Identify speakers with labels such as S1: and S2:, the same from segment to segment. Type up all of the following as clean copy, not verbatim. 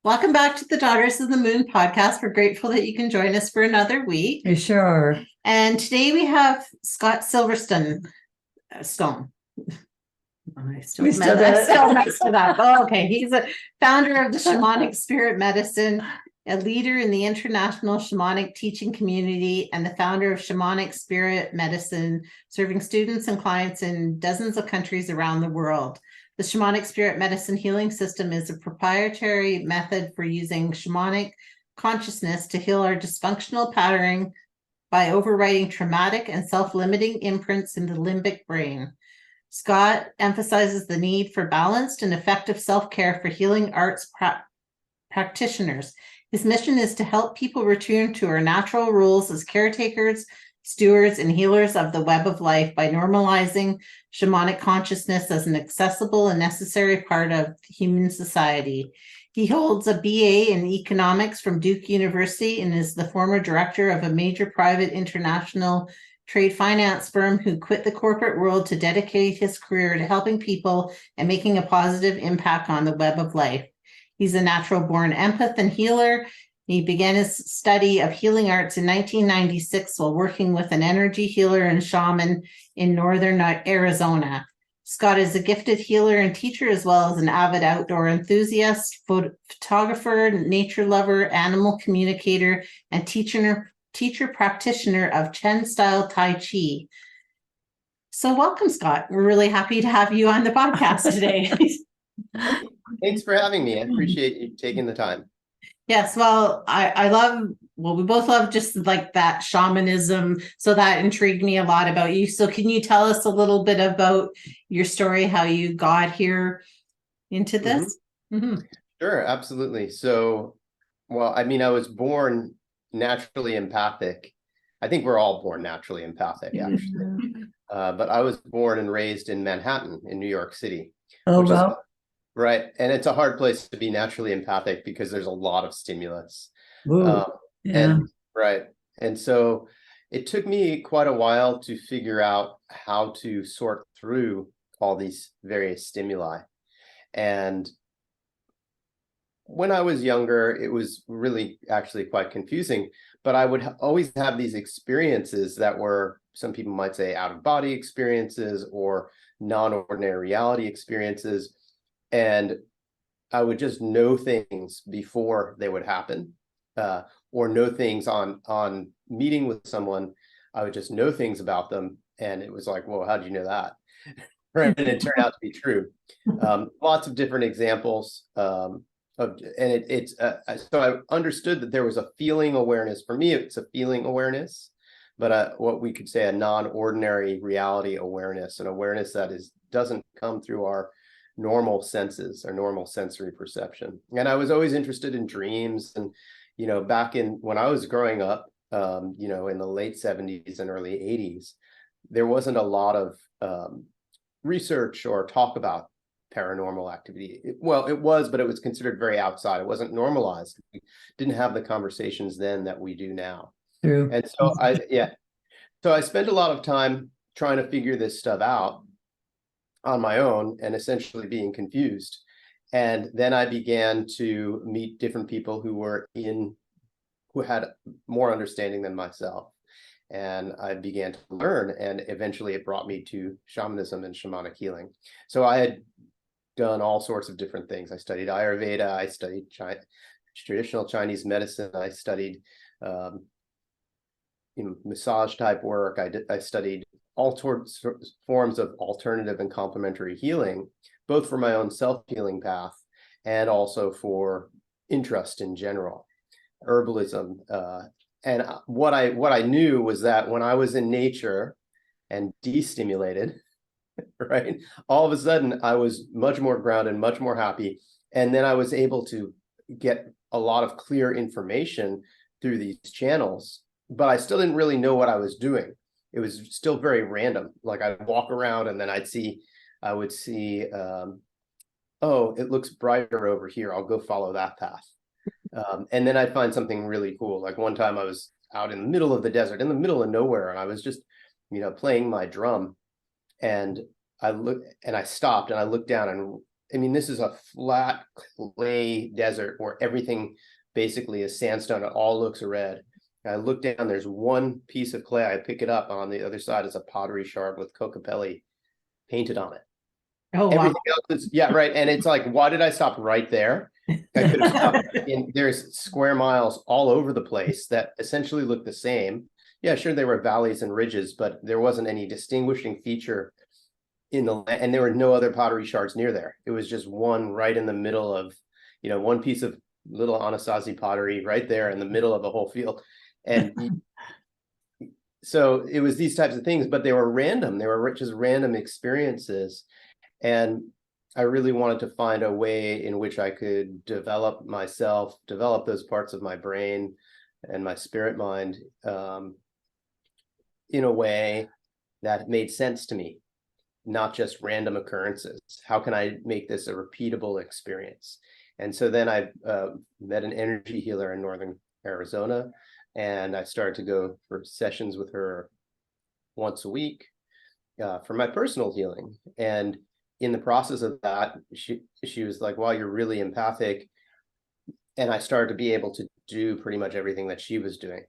S1: Welcome back to the Daughters of the Moon podcast. We're grateful that you can join us for another week.
S2: You sure.
S1: And today we have Scott Silverston. Stone. I still messed it up. Oh, okay. He's a founder of the Shamanic Spirit Medicine, a leader in the international shamanic teaching community, and the founder of Shamanic Spirit Medicine, serving students and clients in dozens of countries around the world. The Shamanic Spirit Medicine healing system is a proprietary method for using shamanic consciousness to heal our dysfunctional patterning by overriding traumatic and self-limiting imprints in the limbic brain. Scott emphasizes the need for balanced and effective self-care for healing arts practitioners. His mission is to help people return to our natural roles as caretakers, stewards, and healers of the web of life by normalizing shamanic consciousness as an accessible and necessary part of human society. He holds a BA in economics from Duke University and is the former director of a major private international trade finance firm who quit the corporate world to dedicate his career to helping people and making a positive impact on the web of life. He's a natural-born empath and healer. He began his study of healing arts in 1996 while working with an energy healer and shaman in northern Arizona. Scott is a gifted healer and teacher, as well as an avid outdoor enthusiast, photographer, nature lover, animal communicator, and teacher practitioner of Chen style Tai Chi. So welcome, Scott. We're really happy to have you on the podcast today.
S3: Thanks for having me. I appreciate you taking the time.
S1: Yes, well, we both love just like that shamanism. So that intrigued me a lot about you. So can you tell us a little bit about your story, how you got here into this?
S3: Mm-hmm. Sure, absolutely. So, I was born naturally empathic. I think we're all born naturally empathic, actually. But I was born and raised in Manhattan, in New York City.
S2: Oh, well.
S3: Right. And it's a hard place to be naturally empathic because there's a lot of stimulus.
S2: Yeah.
S3: And so it took me quite a while to figure out how to sort through all these various stimuli. And when I was younger, it was really actually quite confusing, but I would always have these experiences that were, some people might say, out-of-body experiences or non-ordinary reality experiences. And I would just know things before they would happen, or know things on meeting with someone. I would just know things about them. And it was like, well, how did you know that? Right. And it turned out to be true. Lots of different examples. So I understood that there was a feeling awareness. For me, it's a feeling awareness, but what we could say a non-ordinary reality awareness, an awareness that doesn't come through our normal senses or normal sensory perception. And I was always interested in dreams. And, back when I was growing up, in the late 70s and early 80s, there wasn't a lot of research or talk about paranormal activity. It was, but it was considered very outside. It wasn't normalized. We didn't have the conversations then that we do now.
S2: True.
S3: And so I spent a lot of time trying to figure this stuff out on my own and essentially being confused. And then I began to meet different people who had more understanding than myself. And I began to learn, and eventually it brought me to shamanism and shamanic healing. So I had done all sorts of different things. I studied Ayurveda, I studied traditional Chinese medicine, I studied massage type work, I studied all sorts of forms of alternative and complementary healing, both for my own self-healing path and also for interest in general, herbalism. And what I knew was that when I was in nature and destimulated, right, all of a sudden I was much more grounded, much more happy. And then I was able to get a lot of clear information through these channels, but I still didn't really know what I was doing. It was still very random. Like I'd walk around and then I would see, oh, it looks brighter over here. I'll go follow that path. And then I'd find something really cool. Like one time I was out in the middle of the desert, in the middle of nowhere, and I was just, playing my drum. And I stopped and I looked down, and I mean, this is a flat clay desert where everything basically is sandstone. It all looks red. I look down, there's one piece of clay. I pick it up. On the other side is a pottery shard with Kokopelli painted on it.
S1: Oh, wow.
S3: Everything else is, yeah, right. And it's like, why did I stop right there? I could have stopped. There's square miles all over the place that essentially look the same. Yeah, sure, there were valleys and ridges, but there wasn't any distinguishing feature in the, and there were no other pottery shards near there. It was just one right in the middle of, one piece of little Anasazi pottery right there in the middle of a whole field. And so it was these types of things, but they were random. They were just random experiences. And I really wanted to find a way in which I could develop myself, develop those parts of my brain and my spirit mind in a way that made sense to me, not just random occurrences. How can I make this a repeatable experience? And so then I met an energy healer in Northern Arizona, and I started to go for sessions with her once a week for my personal healing. And in the process of that, she was like, "Wow, you're really empathic." And I started to be able to do pretty much everything that she was doing.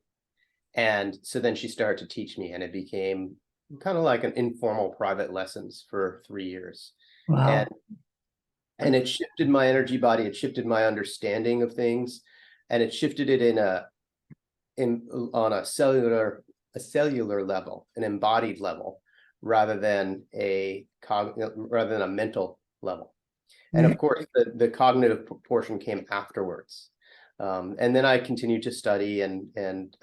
S3: And so then she started to teach me, and it became kind of like an informal private lessons for 3 years.
S2: Wow.
S3: And it shifted my energy body, it shifted my understanding of things, and it shifted it on a cellular level, an embodied level, rather than a mental level. And of course, the cognitive portion came afterwards. And then I continued to study and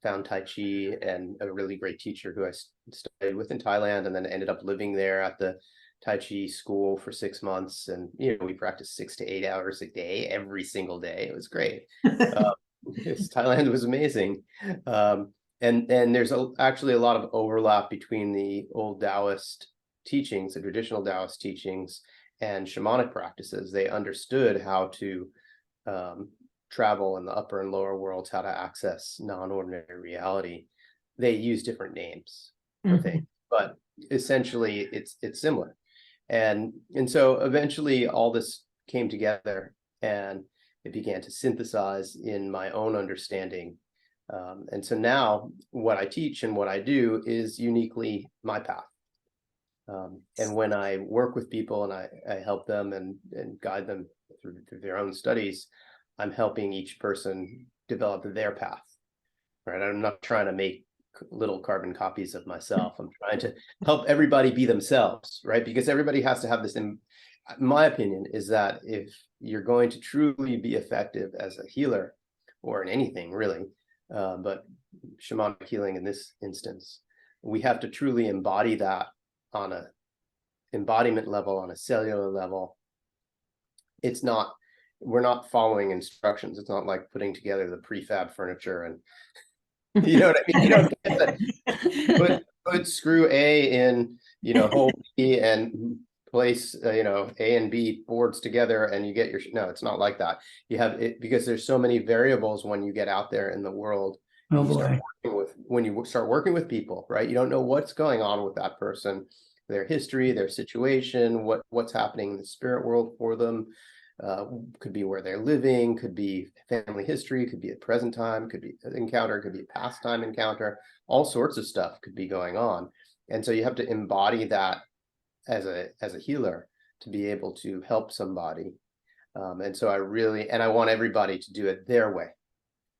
S3: found Tai Chi and a really great teacher who I studied with in Thailand, and then ended up living there at the Tai Chi school for 6 months. And, we practiced 6 to 8 hours a day, every single day. It was great. Thailand was amazing. And there's actually a lot of overlap between the old Taoist teachings, the traditional Taoist teachings, and shamanic practices. They understood how to travel in the upper and lower worlds, how to access non-ordinary reality. They use different names for things, but essentially it's similar. And so eventually all this came together, and it began to synthesize in my own understanding. And so now what I teach and what I do is uniquely my path. And when I work with people and I help them and guide them through their own studies, I'm helping each person develop their path, right? I'm not trying to make little carbon copies of myself. I'm trying to help everybody be themselves, right? Because everybody has to have this. My opinion is that if you're going to truly be effective as a healer, or in anything really, but shamanic healing in this instance, we have to truly embody that on a embodiment level, on a cellular level. We're not following instructions. It's not like putting together the prefab furniture and you know what I mean? You don't get that. Put screw A in, hole B and place, A and B boards together and you get your, no, it's not like that. You have it because there's so many variables when you get out there in the world.
S2: Oh boy.
S3: When you start working with people, right? You don't know what's going on with that person, their history, their situation, what's happening in the spirit world for them. Could be where they're living, could be family history, could be a present time, could be an encounter, could be a past time encounter, all sorts of stuff could be going on. And so you have to embody that as a healer to be able to help somebody. And so I want everybody to do it their way.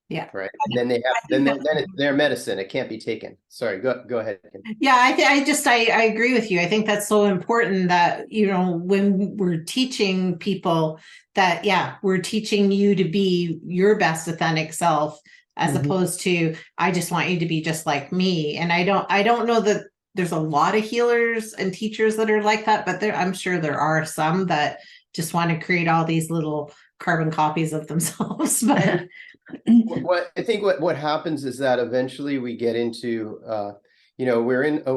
S1: Yeah.
S3: Right. And then then it's their medicine. It can't be taken. Sorry, go ahead.
S1: Yeah, I agree with you. I think that's so important that, when we're teaching people that, we're teaching you to be your best authentic self, as opposed to, I just want you to be just like me. And I don't know that there's a lot of healers and teachers that are like that, but I'm sure there are some that just want to create all these little carbon copies of themselves. But
S3: I think what happens is that eventually we get into, we're in a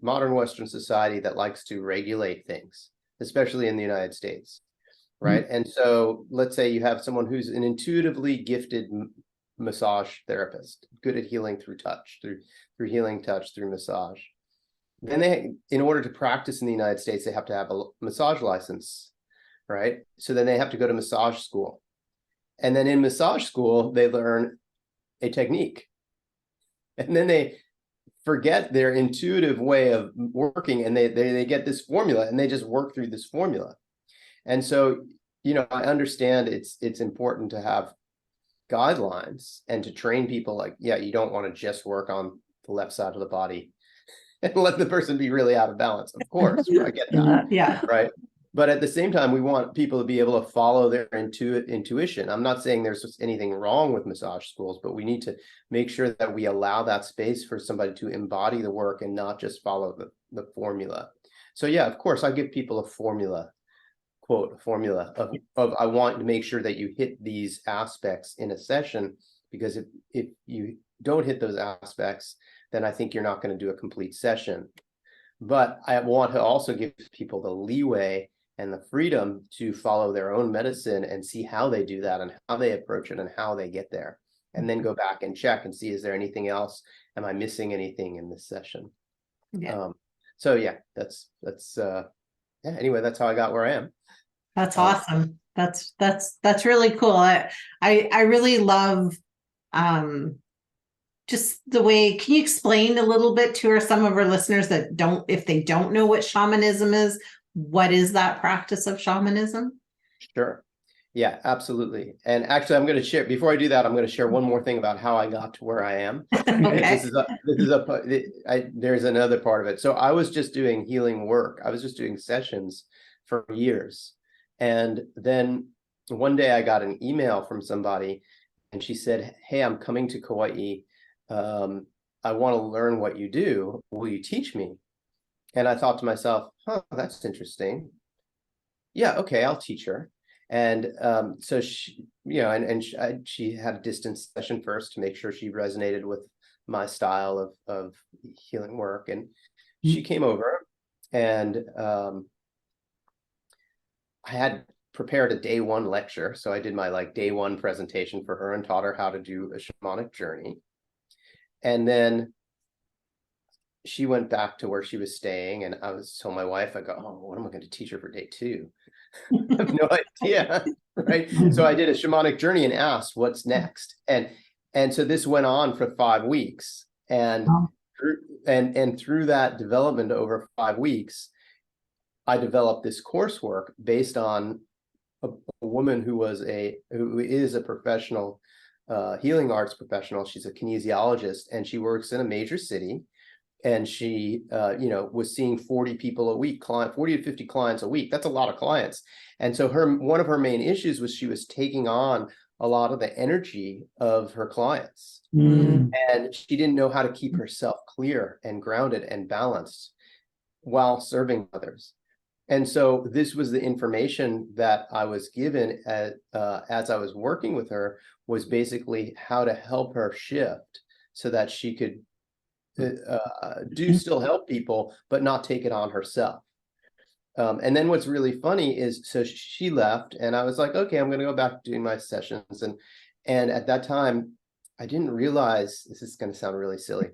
S3: modern Western society that likes to regulate things, especially in the United States, right? And so let's say you have someone who's an intuitively gifted massage therapist, good at healing through touch, through healing touch, through massage. then they, in order to practice in the United States, they have to have a massage license, right? So then they have to go to massage school. And then in massage school, they learn a technique. And then they forget their intuitive way of working, and they get this formula, and they just work through this formula. And so, I understand it's important to have guidelines and to train people, like, yeah, you don't want to just work on the left side of the body and let the person be really out of balance. Of course, I get that.
S1: Yeah.
S3: Right. But at the same time, we want people to be able to follow their intuition. I'm not saying there's anything wrong with massage schools, but we need to make sure that we allow that space for somebody to embody the work and not just follow the formula. So yeah, of course, I give people a formula, quote, a formula of I want to make sure that you hit these aspects in a session, because if you don't hit those aspects, then I think you're not going to do a complete session. But I want to also give people the leeway and the freedom to follow their own medicine and see how they do that and how they approach it and how they get there, and then go back and check and see, is there anything else? Am I missing anything in this session?
S1: Yeah.
S3: So yeah, that's yeah, anyway, that's how I got where I am.
S1: That's awesome. That's really cool. I really love just the way, can you explain a little bit to some of our listeners that if they don't know what shamanism is, what is that practice of shamanism?
S3: Sure. Yeah, absolutely. And actually, I'm going to share, before I do that, I'm going to share one more thing about how I got to where I am.
S1: Okay.
S3: There's another part of it. So I was just doing healing work. I was just doing sessions for years. And then one day I got an email from somebody, and she said, "Hey, I'm coming to Kauai. I want to learn what you do. Will you teach me?" And I thought to myself, that's interesting. Yeah, okay, I'll teach her. And so she, she had a distance session first to make sure she resonated with my style of healing work. And she came over, and I had prepared a day one lecture. So I did my day one presentation for her and taught her how to do a shamanic journey. And then she went back to where she was staying, and I told my wife, I go, "Oh, what am I going to teach her for day two?" I have no idea, right? So I did a shamanic journey and asked, "What's next?" And so this went on for 5 weeks, and through that development over 5 weeks, I developed this coursework based on a woman who is a professional healing arts professional. She's a kinesiologist, and she works in a major city. And she, was seeing 40 people a week, 40 to 50 clients a week. That's a lot of clients. And so one of her main issues was she was taking on a lot of the energy of her clients. And she didn't know how to keep herself clear and grounded and balanced while serving others. And so this was the information that I was given as I was working with her, was basically how to help her shift so that she could still help people, but not take it on herself. And then what's really funny is, so she left, and I was like, okay, I'm going to go back to doing my sessions. And at that time, I didn't realize, this is going to sound really silly.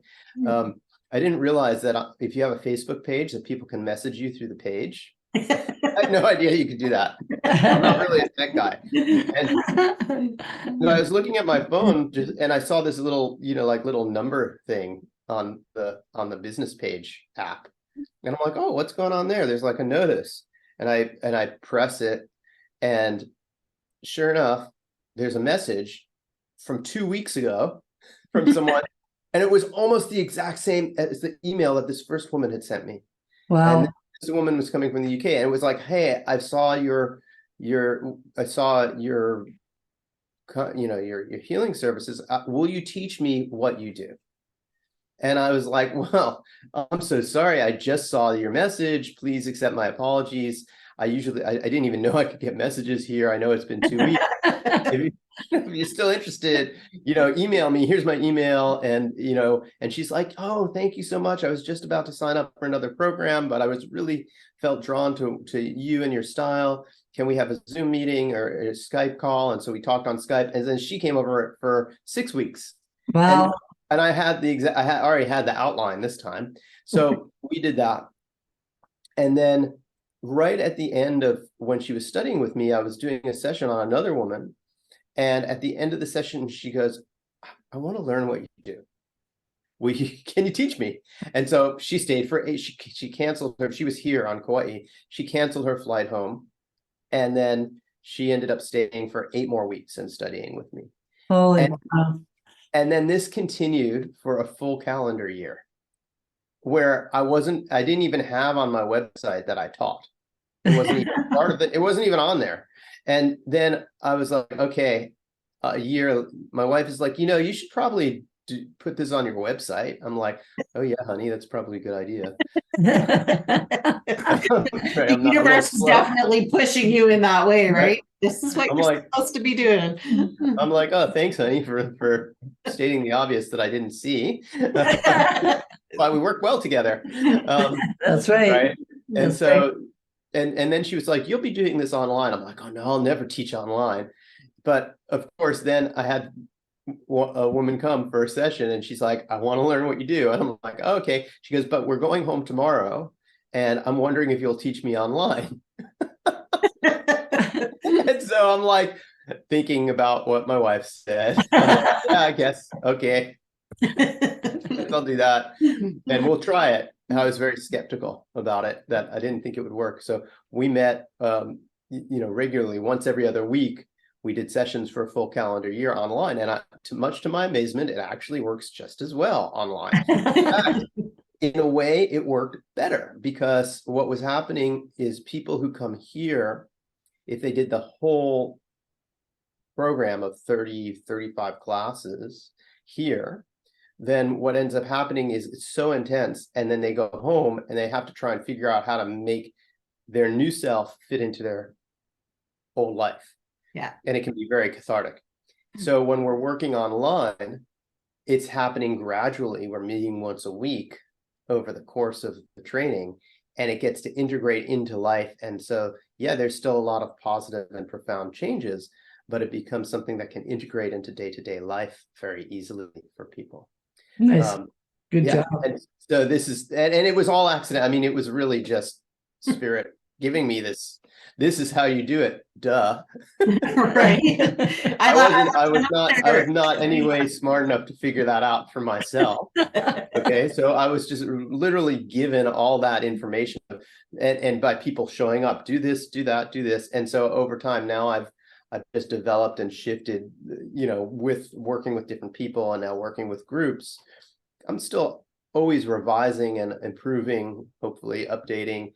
S3: I didn't realize that if you have a Facebook page, that people can message you through the page. I had no idea you could do that. I'm not really a tech guy. And I was looking at my phone, and I saw this little, little number thing on the business page app, and I'm like, oh, what's going on there? There's like a notice, and I press it, and sure enough, there's a message from 2 weeks ago from someone, and it was almost the exact same as the email that this first woman had sent me.
S2: Wow.
S3: And this woman was coming from the UK, and it was like, hey, I saw your healing services. Will you teach me what you do? And I was like, well, I'm so sorry. I just saw your message. Please accept my apologies. I didn't even know I could get messages here. I know it's been 2 weeks. If you're still interested, email me. Here's my email. And, and she's like, oh, thank you so much. I was just about to sign up for another program, but I was really felt drawn to you and your style. Can we have a Zoom meeting or a Skype call? And so we talked on Skype, and then she came over for 6 weeks.
S2: Wow.
S3: And I had I already had the outline this time. So we did that. And then right at the end of when she was studying with me, I was doing a session on another woman. And at the end of the session, she goes, I want to learn what you do. Can you teach me? And so she stayed for she canceled her, she was here on Kauai. She canceled her flight home. And then she ended up staying for 8 more weeks and studying with me.
S2: Holy
S3: and,
S2: wow.
S3: and then this continued for a full calendar year, where I didn't even have on my website that I taught. It wasn't even part of it. It wasn't even on there. And then I was like, okay, a year, my wife is like, you should probably put this on your website. I'm like, oh yeah, honey, that's probably a good idea.
S1: The universe is definitely pushing you in that way, right? This is what you're supposed to be doing.
S3: I'm like, oh, thanks, honey, for stating the obvious that I didn't see. Why we work well together.
S2: That's right.
S3: Right. And
S2: That's
S3: so,
S2: right.
S3: and then she was like, you'll be doing this online. I'm like, oh no, I'll never teach online. But of course, then I had a woman come for a session and she's like, I want to learn what you do. And I'm like, oh, okay. She goes, but we're going home tomorrow and I'm wondering if you'll teach me online. And so I'm like thinking about what my wife said. Like, yeah, I guess. Okay. I'll do that. And we'll try it. And I was very skeptical about it, that I didn't think it would work. So we met, regularly once every other week. We did sessions for a full calendar year online. And much to my amazement, it actually works just as well online. In fact, in a way, it worked better, because what was happening is people who come here, if they did the whole program of 30, 35 classes here, then what ends up happening is it's so intense. And then they go home and they have to try and figure out how to make their new self fit into their old life.
S1: Yeah.
S3: And it can be very cathartic. So when we're working online, it's happening gradually. We're meeting once a week over the course of the training, and it gets to integrate into life. And so, yeah, there's still a lot of positive and profound changes, but it becomes something that can integrate into day-to-day life very easily for people.
S2: Nice. Good job.
S3: And so this is, and it was all accident. I mean, it was really just spirit giving me this. This is how you do it. Duh.
S1: Right.
S3: I was not anyway smart enough to figure that out for myself. Okay. So I was just literally given all that information, and by people showing up, do this, do that, do this. And so over time now I've just developed and shifted, with working with different people and now working with groups. I'm still always revising and improving, hopefully updating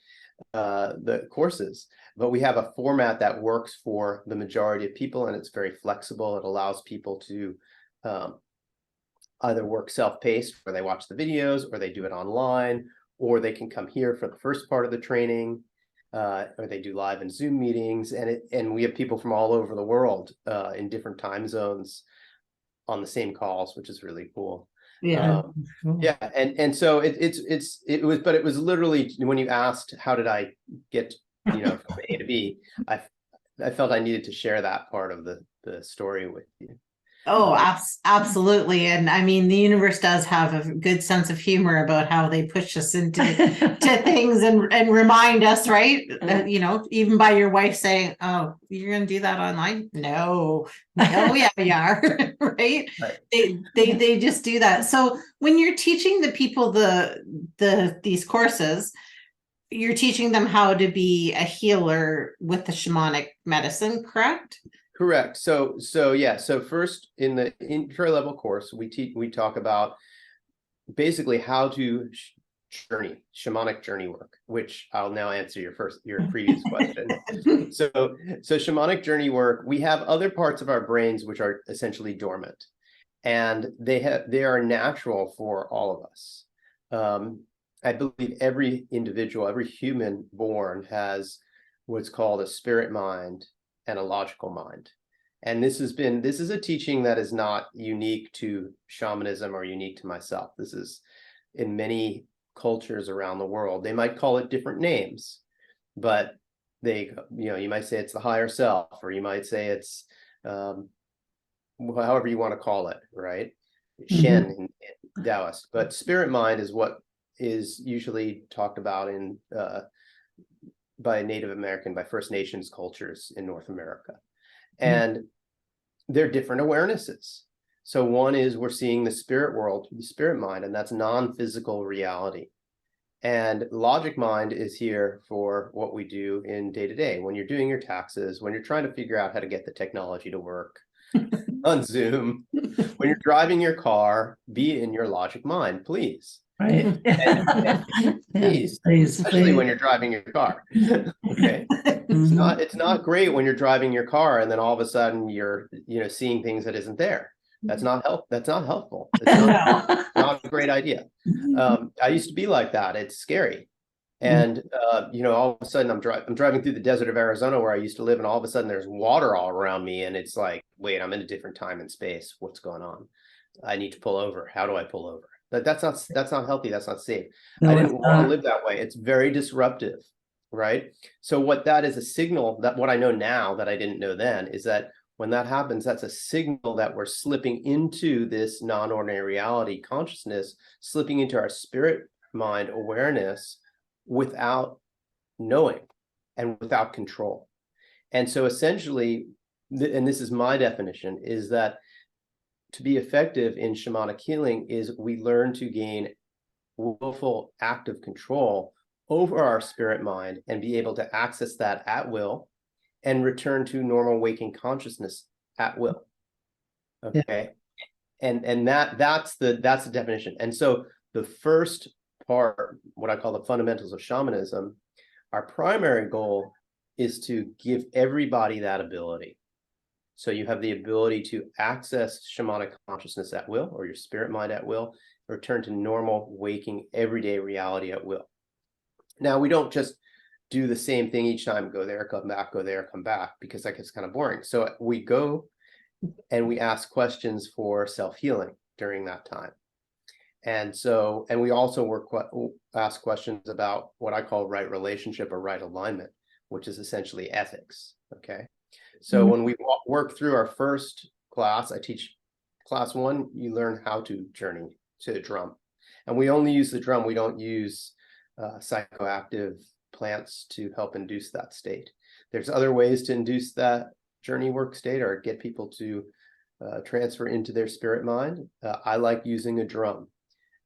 S3: the courses, but we have a format that works for the majority of people, and it's very flexible. It allows people to either work self-paced, where they watch the videos, or they do it online, or they can come here for the first part of the training, or they do live and Zoom meetings, and we have people from all over the world in different time zones on the same calls, which is really cool.
S2: Yeah.
S3: Yeah, and so it was literally, when you asked how did I get from A to B, I felt I needed to share that part of the story with you.
S1: Oh, absolutely. And I mean, the universe does have a good sense of humor about how they push us into to things and remind us, right? Even by your wife saying, oh, you're going to do that online? No, yeah, we are. Right? They just do that. So when you're teaching the people these courses, you're teaching them how to be a healer with the shamanic medicine, correct?
S3: Correct. So yeah. So first, in the intro level course, we talk about basically how to shamanic journey work, which I'll now answer your previous question. So shamanic journey work, we have other parts of our brains which are essentially dormant, and they are natural for all of us. I believe every individual, every human born has what's called a spirit mind and a logical mind. And this is a teaching that is not unique to shamanism or unique to myself. This is in many cultures around the world. They might call it different names, but you might say it's the higher self, or you might say it's however you want to call it, right? Shen in Taoist, but spirit mind is what is usually talked about in by Native American, by First Nations cultures in North America. And they're different awarenesses. So one is we're seeing the spirit world through the spirit mind, and that's non-physical reality. And logic mind is here for what we do in day-to-day, when you're doing your taxes, when you're trying to figure out how to get the technology to work on Zoom, when you're driving your car, be in your logic mind, please.
S2: Right.
S3: Please, especially when you're driving your car. Okay. It's not great when you're driving your car and then all of a sudden you're, seeing things that isn't there. That's not helpful. It's not a great idea. I used to be like that. It's scary. And all of a sudden I'm driving through the desert of Arizona where I used to live, and all of a sudden there's water all around me, and it's like, wait, I'm in a different time and space. What's going on? I need to pull over. How do I pull over? That's not healthy. That's not safe.
S2: No,
S3: I didn't want to live that way. It's very disruptive, right? So what that is a signal, that what I know now that I didn't know then, is that when that happens, that's a signal that we're slipping into this non-ordinary reality consciousness, slipping into our spirit mind awareness without knowing and without control. And so essentially, and this is my definition, is that to be effective in shamanic healing is we learn to gain willful active control over our spirit mind and be able to access that at will and return to normal waking consciousness at will. Okay. Yeah. And that's the definition. And so the first part, what I call the fundamentals of shamanism, our primary goal is to give everybody that ability. So you have the ability to access shamanic consciousness at will, or your spirit mind at will, return to normal, waking, everyday reality at will. Now, we don't just do the same thing each time, go there, come back, go there, come back, because that gets kind of boring. So we go and we ask questions for self-healing during that time. And we also ask questions about what I call right relationship or right alignment, which is essentially ethics, okay? So when we work through our first class, I teach class 1, you learn how to journey to the drum. And we only use the drum. We don't use psychoactive plants to help induce that state. There's other ways to induce that journey work state or get people to transfer into their spirit mind. I like using a drum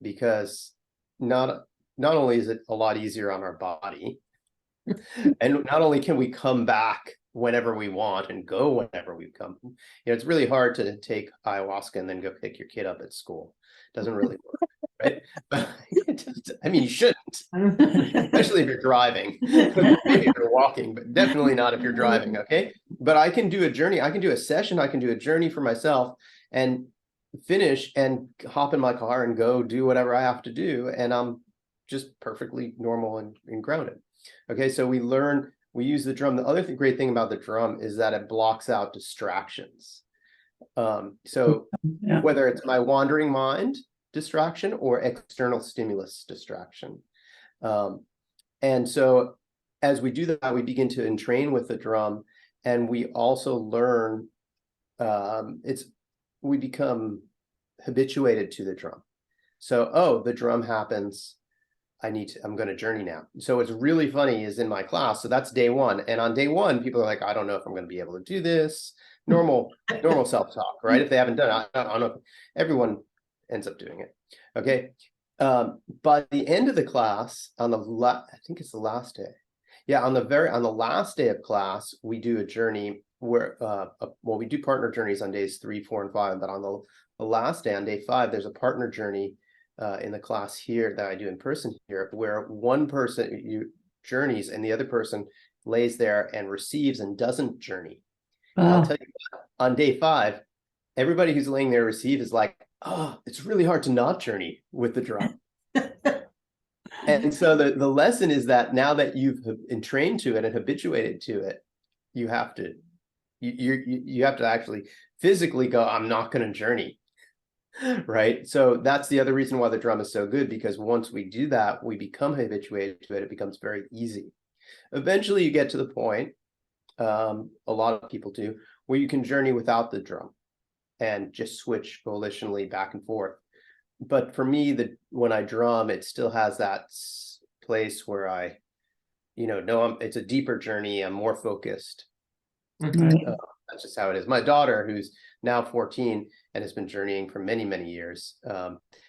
S3: because not only is it a lot easier on our body, and not only can we come back whenever we want and go whenever we come. It's really hard to take ayahuasca and then go pick your kid up at school. It doesn't really work, right? But you shouldn't, especially if you're driving. Maybe if you're walking, but definitely not if you're driving, okay? But I can do a journey. I can do a session. I can do a journey for myself and finish and hop in my car and go do whatever I have to do. And I'm just perfectly normal and grounded. Okay, so we use the drum. The other great thing about the drum is that it blocks out distractions. Whether it's my wandering mind distraction or external stimulus distraction. And so as we do that, we begin to entrain with the drum, and we also learn, we become habituated to the drum. So, the drum happens. I'm going to journey now. So what's really funny is in my class, so that's day 1. And on day 1, people are like, I don't know if I'm going to be able to do this. Normal self-talk, right? If they haven't done it, I don't know. Everyone ends up doing it. Okay. By the end of the class, I think it's the last day. Yeah, on the last day of class, we do a journey where, we do partner journeys on days 3, 4, and 5. But on the last day, on day 5, there's a partner journey in the class here that I do in person here, where one person journeys and the other person lays there and receives and doesn't journey. I'll tell you what, on day 5, everybody who's laying there receive is like, it's really hard to not journey with the drum. And so the lesson is that now that you've entrained to it and habituated to it, you have to actually physically go, I'm not going to journey. Right. So that's the other reason why the drum is so good, because once we do that, we become habituated to it. It becomes very easy. Eventually you get to the point, a lot of people do, where you can journey without the drum and just switch volitionally back and forth but for me, when I drum, it still has that place where I, it's a deeper journey. I'm more focused. That's just how it is. My daughter, who's now 14 and has been journeying for many, many years,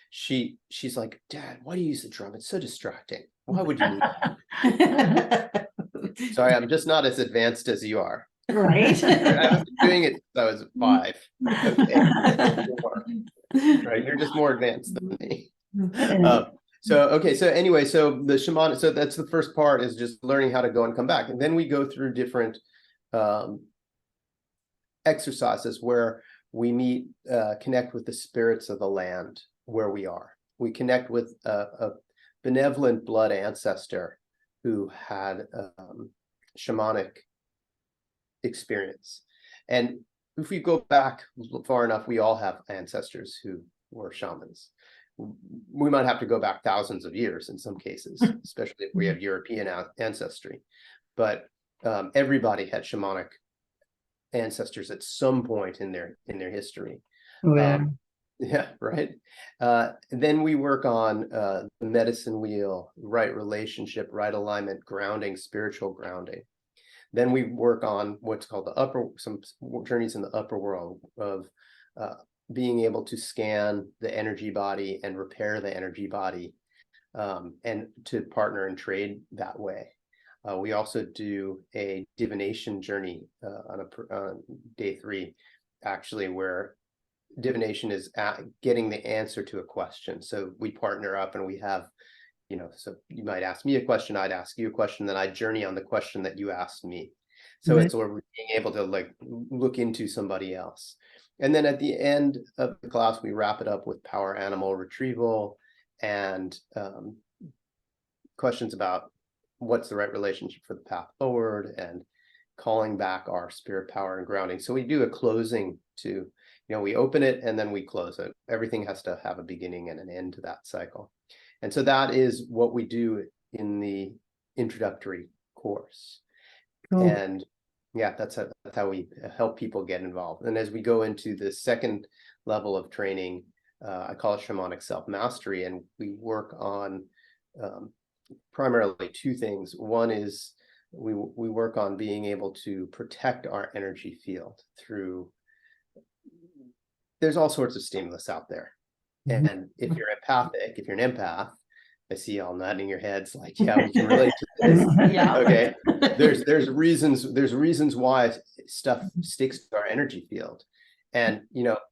S3: she's like, Dad, why do you use the drum? It's so distracting. Why would you need it? Sorry, I'm just not as advanced as you are.
S1: Right.
S3: I've been doing it since I was 5. Okay. Right, you're just more advanced than me. So anyway, so the shaman, so that's the first part, is just learning how to go and come back. And then we go through different exercises where we meet, connect with the spirits of the land where we are. We connect with a benevolent blood ancestor who had shamanic experience. And if we go back far enough, we all have ancestors who were shamans. We might have to go back thousands of years in some cases, especially if we have European ancestry. But everybody had shamanic ancestors at some point in their history. Yeah, right. Then we work on the medicine wheel, right relationship, right alignment, grounding, spiritual grounding. Then we work on what's called some journeys in the upper world of being able to scan the energy body and repair the energy body, and to partner and trade that way. We also do a divination journey on day 3, actually, where divination is getting the answer to a question. So we partner up and we have, so you might ask me a question, I'd ask you a question, then I'd journey on the question that you asked me. So it's where we're being able to like look into somebody else. And then at the end of the class, we wrap it up with power animal retrieval and questions about what's the right relationship for the path forward and calling back our spirit power and grounding. So we do a closing to, we open it and then we close it. Everything has to have a beginning and an end to that cycle. And so that is what we do in the introductory course. Cool. And yeah, that's how we help people get involved. And as we go into the second level of training, I call it shamanic self-mastery, and we work on primarily 2 things. One is we work on being able to protect our energy field through, there's all sorts of stimulus out there. And if you're empathic, if you're an empath, I see y'all nodding your heads like, yeah, we can relate to this.
S1: Yeah.
S3: Okay. There's reasons why stuff sticks to our energy field. And,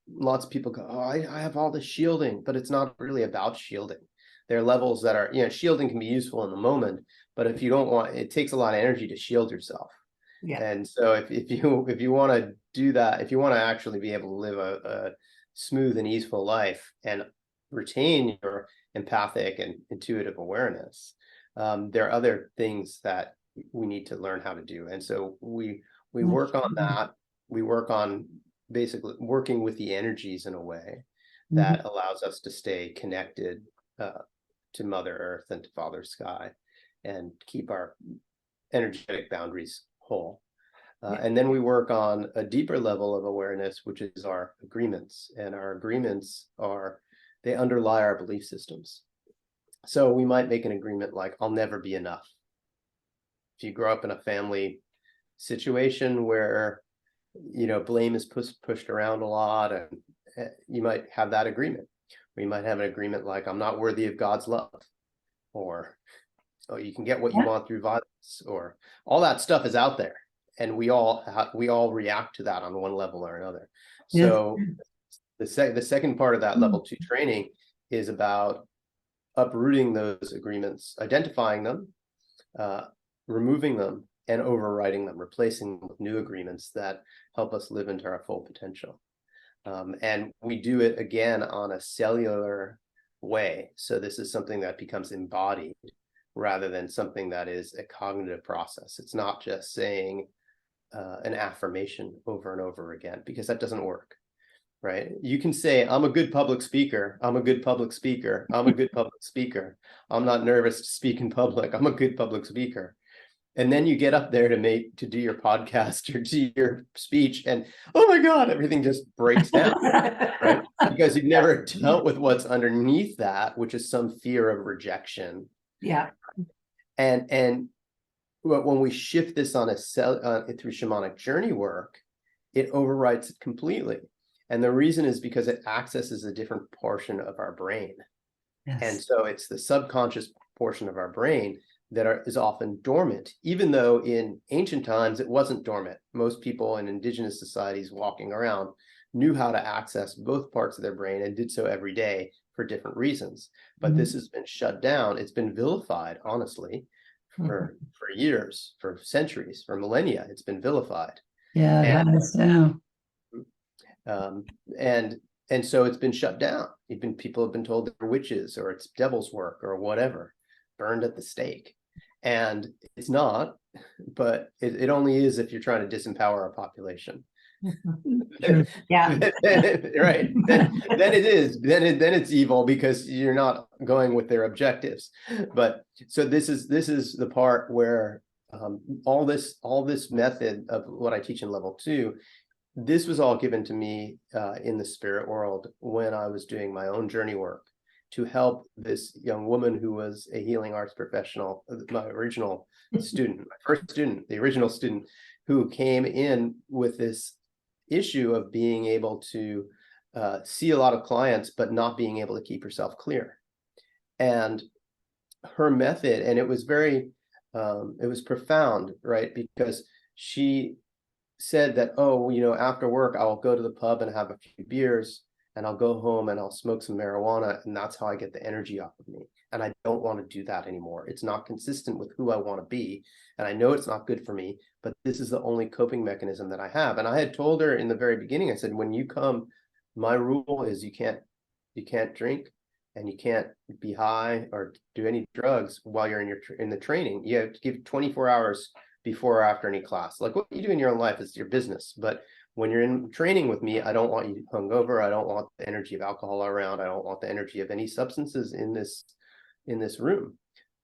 S3: lots of people go, oh, I have all this shielding, but it's not really about shielding. There are levels that are, shielding can be useful in the moment, but if you don't want, it takes a lot of energy to shield yourself. Yeah. And so if you want to do that, if you want to actually be able to live a smooth and easeful life and retain your empathic and intuitive awareness, there are other things that we need to learn how to do. And so we work on that. We work on basically working with the energies in a way that allows us to stay connected to Mother Earth and to Father Sky and keep our energetic boundaries whole. And then we work on a deeper level of awareness, which is our agreements. And our agreements they underlie our belief systems. So we might make an agreement like, I'll never be enough. If you grow up in a family situation where, blame is pushed around a lot, and you might have that agreement. Or you might have an agreement like, I'm not worthy of God's love, or, oh, you can get what you want through violence, or all that stuff is out there. And we all react to that on one level or another. So the second part of that level 2 training is about uprooting those agreements, identifying them, removing them, and overriding them, replacing them with new agreements that help us live into our full potential. And we do it again on a cellular way. So this is something that becomes embodied rather than something that is a cognitive process. It's not just saying an affirmation over and over again, because that doesn't work, right? You can say, I'm a good public speaker. I'm a good public speaker. I'm a good public speaker. I'm not nervous to speak in public. I'm a good public speaker. And then you get up there to do your podcast or do your speech, and oh my God, everything just breaks down, right? Because you've never dealt with what's underneath that, which is some fear of rejection.
S1: Yeah.
S3: And when we shift this on through shamanic journey work, it overwrites it completely. And the reason is because it accesses a different portion of our brain.
S2: Yes.
S3: And so it's the subconscious portion of our brain that is often dormant, even though in ancient times it wasn't dormant. Most people in indigenous societies walking around knew how to access both parts of their brain and did so every day for different reasons. But this has been shut down. It's been vilified, honestly, for years, for centuries, for millennia. It's been vilified.
S2: Yeah, it has now.
S3: And so it's been shut down. People have been told they're witches or it's devil's work or whatever, burned at the stake. And it's not, but it only is if you're trying to disempower a population.
S1: Yeah.
S3: Right. Then it is. Then it's evil because you're not going with their objectives. But so this is the part where all this method of what I teach in level 2, this was all given to me in the spirit world when I was doing my own journey work to help this young woman who was a healing arts professional, my original student, my first student, the original student, who came in with this issue of being able to see a lot of clients, but not being able to keep herself clear. And her method, and it was very, it was profound, right? Because she said that, oh, after work, I'll go to the pub and have a few beers, and I'll go home and I'll smoke some marijuana, and that's how I get the energy off of me. And I don't want to do that anymore. It's not consistent with who I want to be. And I know it's not good for me, but this is the only coping mechanism that I have. And I had told her in the very beginning, I said, when you come, my rule is you can't drink and you can't be high or do any drugs while you're in the training. You have to give 24 hours before or after any class. Like what you do in your own life is your business. But when you're in training with me, I don't want you hungover. I don't want the energy of alcohol around. I don't want the energy of any substances in this room.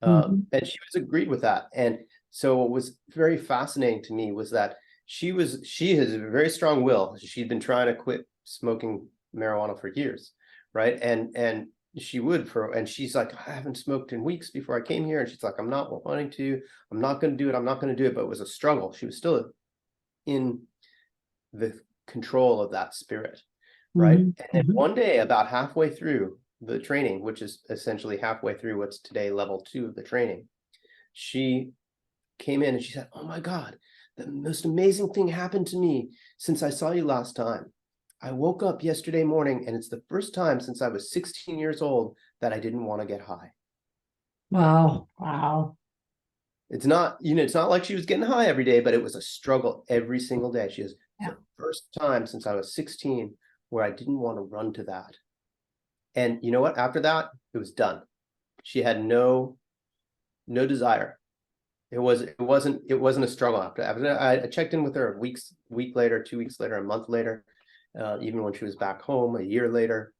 S3: And she was agreed with that. And so what was very fascinating to me was that she has a very strong will. She'd been trying to quit smoking marijuana for years, right? And she would and she's like, I haven't smoked in weeks before I came here. And she's like, I'm not wanting to, I'm not going to do it. I'm not going to do it. But it was a struggle. She was still in the control of that spirit, right? And then one day, about halfway through the training, which is essentially halfway through what's today level 2 of the training, she came in and she said, oh my God, the most amazing thing happened to me since I saw you last time. I woke up yesterday morning and it's the first time since I was 16 years old that I didn't want to get high.
S2: Wow.
S3: It's not, it's not like she was getting high every day, but it was a struggle every single day. She was the first time since I was 16 where I didn't want to run to that. And you know what? After that, it was done. She had no desire. It wasn't a struggle after. I checked in with her a week later, 2 weeks later, a month later, even when she was back home a year later.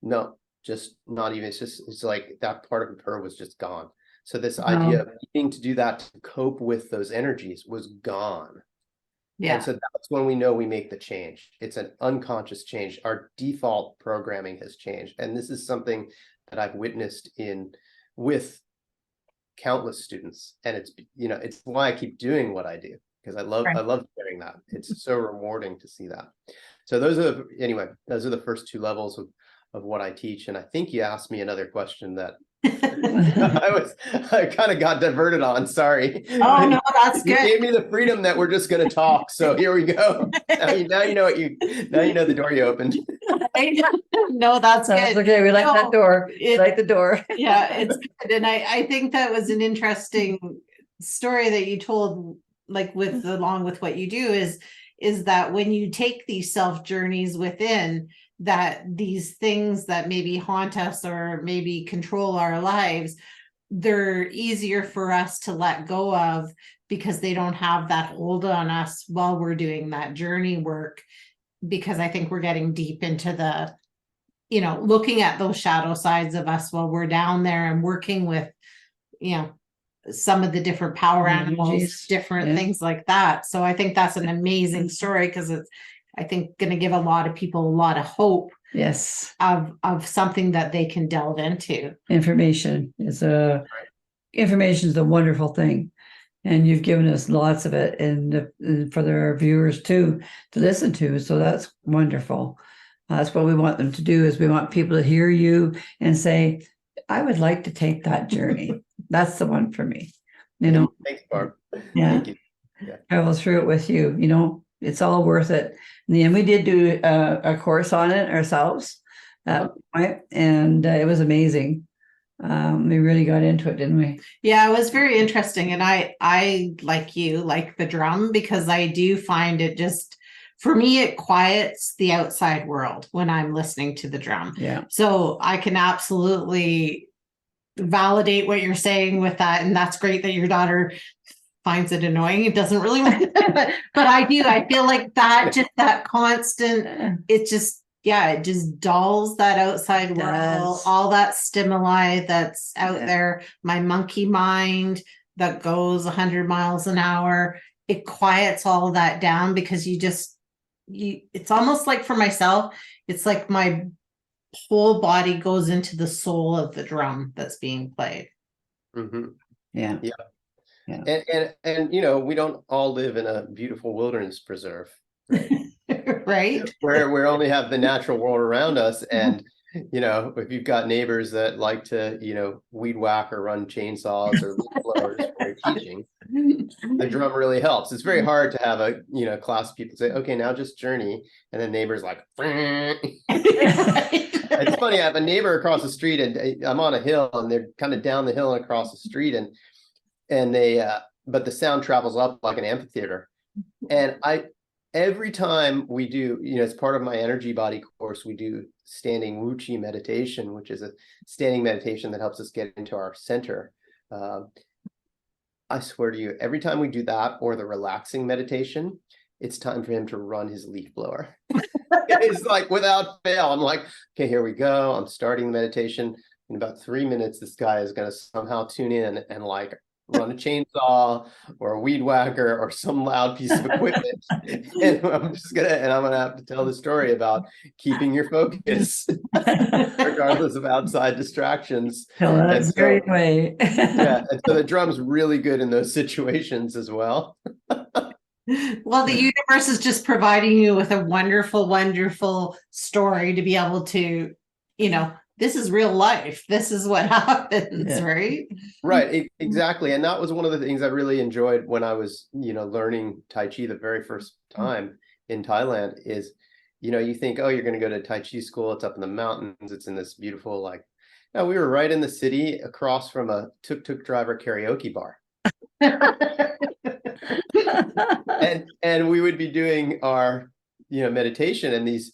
S3: No, just not even. It's like that part of her was just gone. So this idea of needing to do that to cope with those energies was gone. Yeah. And so that's when we know we make the change. It's an unconscious change. Our default programming has changed. And this is something that I've witnessed with countless students. And it's why I keep doing what I do, because I love sharing that. It's so rewarding to see that. So those are the first 2 levels of what I teach. And I think you asked me another question that I kind of got diverted on. Sorry.
S1: Oh no, that's good.
S3: You gave me the freedom that we're just going to talk. So here we go. Now you know the door you opened.
S1: No, that's good.
S2: Okay. We like that door. Like the door.
S1: Yeah, it's good. And I think that was an interesting story that you told, like along with what you do is that when you take these self journeys within, that these things that maybe haunt us or maybe control our lives, they're easier for us to let go of because they don't have that hold on us while we're doing that journey work. Because I think we're getting deep into the, looking at those shadow sides of us while we're down there and working with, some of the different power animals,
S2: Energies,
S1: different
S2: yeah.
S1: things like that. So I think that's an amazing story because it's, I think, going to give a lot of people a lot of hope
S2: Yes.
S1: of something that they can delve into.
S2: Information is a wonderful thing. And you've given us lots of it, and for their viewers too to listen to. So that's wonderful. That's what we want them to do. Is we want people to hear you and say, "I would like to take that journey." That's the one for me. You know.
S3: Thanks, Barb.
S2: Yeah.
S3: Thank you. Yeah.
S2: Travel through it with you. You know, it's all worth it. In the end, we did do a course on it ourselves, right? And it was amazing. We really got into it, didn't we?
S1: Yeah, it was very interesting. And I like you, like the drum, because I do find it just, for me, it quiets the outside world when I'm listening to the drum.
S2: Yeah.
S1: So I can absolutely validate what you're saying with that. And that's great that your daughter finds it annoying. It doesn't really, but I do. I feel like that, just that constant, it just, yeah, it just dulls that outside world, all that stimuli that's out there. My monkey mind that goes 100 miles an hour, it quiets all of that down because it's almost like, for myself, it's like my whole body goes into the soul of the drum that's being played.
S3: Mm-hmm.
S2: Yeah.
S3: Yeah.
S2: Yeah.
S3: And you know, we don't all live in a beautiful wilderness preserve, right?
S1: Right.
S3: Where we only have the natural world around us. And you know, if you've got neighbors that like to, you know, weed whack or run chainsaws or leaf blowers when you're teaching, the drum really helps. It's very hard to have a, you know, class of people say, okay, now just journey, and then neighbors like it's funny, I have a neighbor across the street, and I'm on a hill, and they're kind of down the hill and across the street, and they but the sound travels up like an amphitheater. And every time we do, you know, as part of my energy body course, we do standing Wuchi meditation, which is a standing meditation that helps us get into our center. I swear to you, every time we do that or the relaxing meditation, it's time for him to run his leaf blower. It's like without fail. I'm like, okay, here we go. I'm starting the meditation. In about 3 minutes, this guy is going to somehow tune in and like run a chainsaw or a weed whacker or some loud piece of equipment. And I'm gonna have to tell the story about keeping your focus regardless of outside distractions.
S2: Tell that very way.
S3: Yeah, and so the drum's really good in those situations as well.
S1: Well, the universe is just providing you with a wonderful, wonderful story to be able to, you know, this is real life. This is what happens, right?
S3: Right, exactly. And that was one of the things I really enjoyed when I was, you know, learning Tai Chi the very first time in Thailand is, you know, you think, oh, you're going to go to Tai Chi school. It's up in the mountains. It's in this beautiful, like, no, we were right in the city across from a tuk-tuk driver karaoke bar. and we would be doing our, you know, meditation, and these,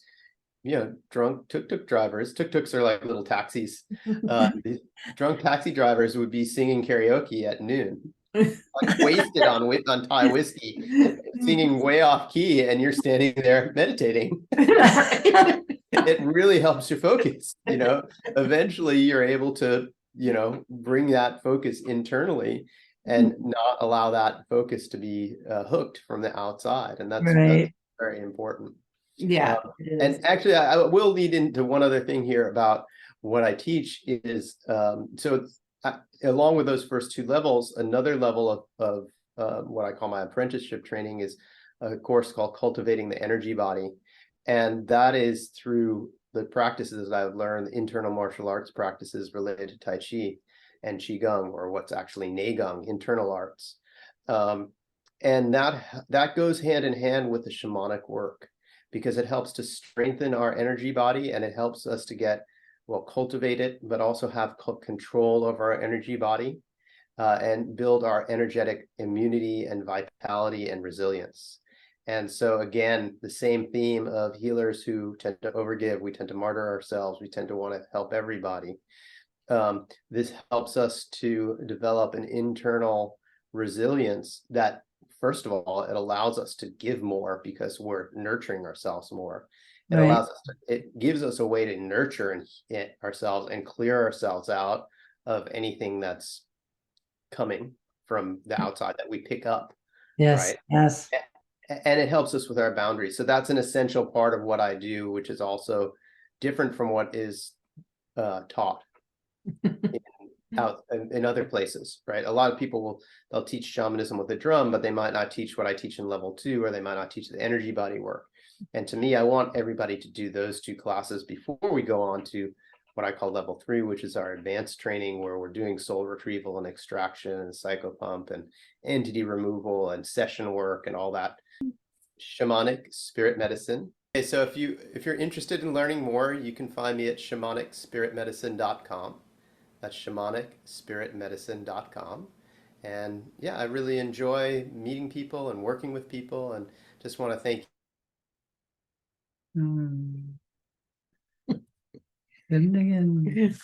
S3: you know, drunk tuk-tuk drivers, tuk-tuks are like little taxis, these drunk taxi drivers would be singing karaoke at noon, like wasted on Thai whiskey, singing way off key, and you're standing there meditating. It really helps you focus, you know. Eventually you're able to, you know, bring that focus internally and not allow that focus to be hooked from the outside. And that's very important.
S1: Yeah.
S3: And actually, I will lead into one other thing here about what I teach is, along with those first two levels, another level of what I call my apprenticeship training is a course called Cultivating the Energy Body. And that is through the practices that I've learned, internal martial arts practices related to Tai Chi and Qigong, or what's actually Neigong, internal arts. And that goes hand in hand with the shamanic work, because it helps to strengthen our energy body, and it helps us to cultivate it, but also have control of our energy body, and build our energetic immunity and vitality and resilience. And so again, the same theme of healers who tend to overgive, we tend to martyr ourselves, we tend to want to help everybody. This helps us to develop an internal resilience that, first of all, it allows us to give more because we're nurturing ourselves more. It gives us a way to nurture ourselves and clear ourselves out of anything that's coming from the outside that we pick up.
S2: Yes.
S3: Right.
S2: Yes.
S3: And it helps us with our boundaries. So that's an essential part of what I do, which is also different from what is taught out in other places, right? A lot of people they'll teach shamanism with a drum, but they might not teach what I teach in level 2, or they might not teach the energy body work. And to me, I want everybody to do those 2 classes before we go on to what I call level 3, which is our advanced training, where we're doing soul retrieval and extraction and psychopump and entity removal and session work and all that. Shamanic Spirit Medicine. Okay, so if you're interested in learning more, you can find me at shamanicspiritmedicine.com. That's shamanicspiritmedicine.com. And yeah, I really enjoy meeting people and working with people, and just want to thank
S2: Mm. Again.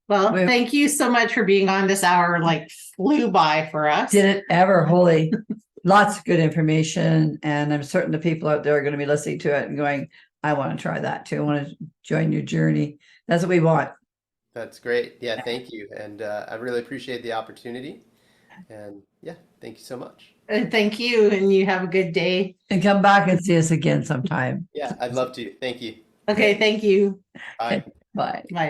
S1: Well, thank you so much for being on. This hour like flew by for us.
S2: Didn't ever wholly. Lots of good information, and I'm certain the people out there are going to be listening to it and going, I want to try that too. I want to join your journey. That's what we want.
S3: That's great. Yeah, thank you. And I really appreciate the opportunity. And yeah, thank you so much.
S1: And thank you, and you have a good day.
S2: And come back and see us again sometime.
S3: Yeah, I'd love to. Thank you.
S1: Okay, thank you.
S3: Bye.
S2: Bye.
S1: Bye.